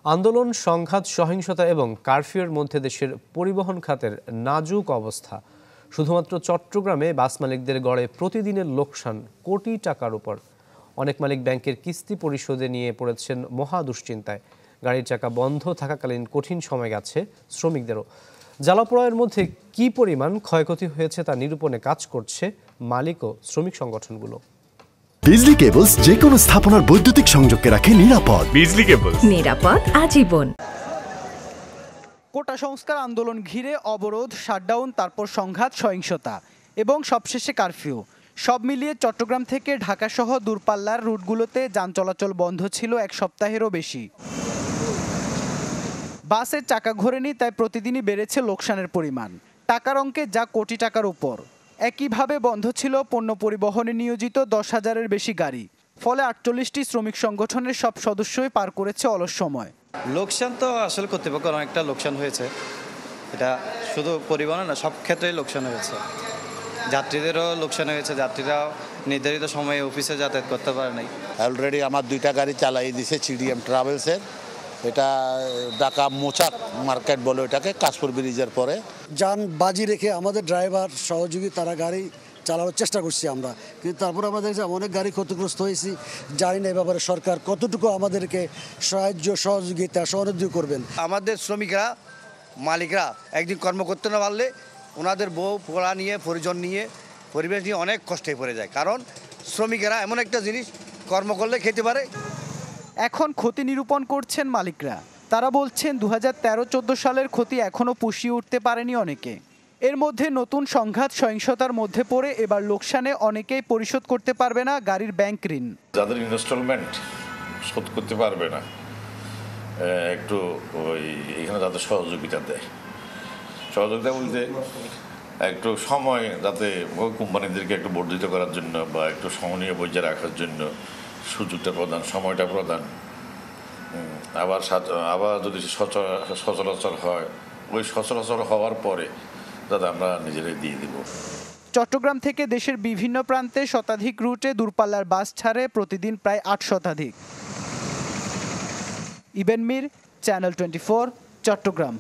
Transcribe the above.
আন্দোলন, সংঘাত, সহিংসতা এবং কারফিউর মধ্যে দেশের পরিবহন খাতের নাজুক অবস্থা। শুধুমাত্র চট্টগ্রামে বাস মালিকদের গড়ে প্রতিদিনের লোকসান কোটি টাকার উপর। অনেক মালিক ব্যাংকের কিস্তি পরিশোধে নিয়ে পড়েছেন মহা দুশ্চিন্তায়। গাড়ির চাকা বন্ধ থাকাকালীন কঠিন সময় গেছে শ্রমিকদেরও। জ্বালাপোড়ার মধ্যে কি পরিমাণ ক্ষয়ক্ষতি হয়েছে তা নিরূপণে কাজ করছে মালিক ও শ্রমিক সংগঠনগুলো। বিজলি কেবলস যে কোনো স্থাপনার বৈদ্যুতিক সংযোগকে রাখে নিরাপদ। বিজলি কেবলস, নিরাপদ আজীবন। কোটা সংস্কার আন্দোলন ঘিরে অবরোধ, শাটডাউন, তারপর সংঘাত, সহিংসতা এবং সবশেষে কারফিউ। সব মিলিয়ে চট্টগ্রাম থেকে ঢাকা সহ দূরপাল্লার রুটগুলোতে যান চলাচল বন্ধ ছিল এক সপ্তাহেরও বেশি। বাসের চাকা ঘোরেনি, তাই প্রতিদিনই বেড়েছে লোকসানের পরিমাণ। টাকার অঙ্কে যা কোটি টাকার উপর। একইভাবে বন্ধ ছিল পণ্য পরিবহনে নিয়োজিত 10,000-এর বেশি গাড়ি। ফলে 48টি শ্রমিক সংগঠনের সব সদস্যই পার করেছে অলস সময়। লোকসান তো আসলে কর্তৃপক্ষের অনেকটা লোকসান হয়েছে। এটা শুধু পরিবহনে না, সব ক্ষেত্রেই লোকসান হয়েছে। যাত্রীদেরও লোকসান হয়েছে, যাত্রীরাও নির্ধারিত সময়ে অফিসে যাতায়াত করতে পারে নাই। অলরেডি আমার 2টা গাড়ি চালাই দিছে CDM ট্রাভেলসের। এটা ঢাকা মোচাক মার্কেট বলে ওটাকে, কাশপুর ব্রিজের পরে। যান বাজি রেখে আমাদের ড্রাইভার সহযোগী তারা গাড়ি চালানোর চেষ্টা করছি আমরা, কিন্তু তারপর আমরা দেখছি অনেক গাড়ি ক্ষতিগ্রস্ত হয়েছি। জানি না এই ব্যাপারে সরকার কতটুকু আমাদেরকে সাহায্য, সহযোগিতা, সহযোগিতা করবেন। আমাদের শ্রমিকরা, মালিকরা একদিন কর্ম করতে না পারলে ওনাদের বউ পোড়া নিয়ে, পরিজন নিয়ে, পরিবেশ নিয়ে অনেক কষ্টে পড়ে যায়। কারণ শ্রমিকেরা এমন একটা জিনিস, কর্ম করলে খেতে পারে। এখন ক্ষতি নিরূপণ করছেন মালিকরা। তারা বলছেন 2013-14 সালের ক্ষতি এখনও পুষিয়ে উঠতে পারেনি অনেকে। এর মধ্যে নতুন সংঘাত, সহিংসতার মধ্যে পড়ে এবার লোকসানে অনেকেই পরিশোধ করতে পারবে না গাড়ির ব্যাংক ঋণ। যাদের ইনস্টলমেন্ট শোধ করতে পারবে না, একটু এখানে যাতে সহযোগিতা দেয়। সহযোগিতা বলতে একটু সময় যাতে কোম্পানিদেরকে একটু বর্ধিত করার জন্য বা একটু সমনীয় বজায় রাখার জন্য সুযোগটা প্রদান, সময়টা প্রদান। আবার যদি সচরাচর হয়, ওই সচরাচর হওয়ার পরে যাতে আমরা নিজেরাই দিয়ে দিব। চট্টগ্রাম থেকে দেশের বিভিন্ন প্রান্তে শতাধিক রুটে দূরপাল্লার বাস ছাড়ে প্রতিদিন প্রায় 8 শতাধিক। ইবেন মীর, চ্যানেল 24, চট্টগ্রাম।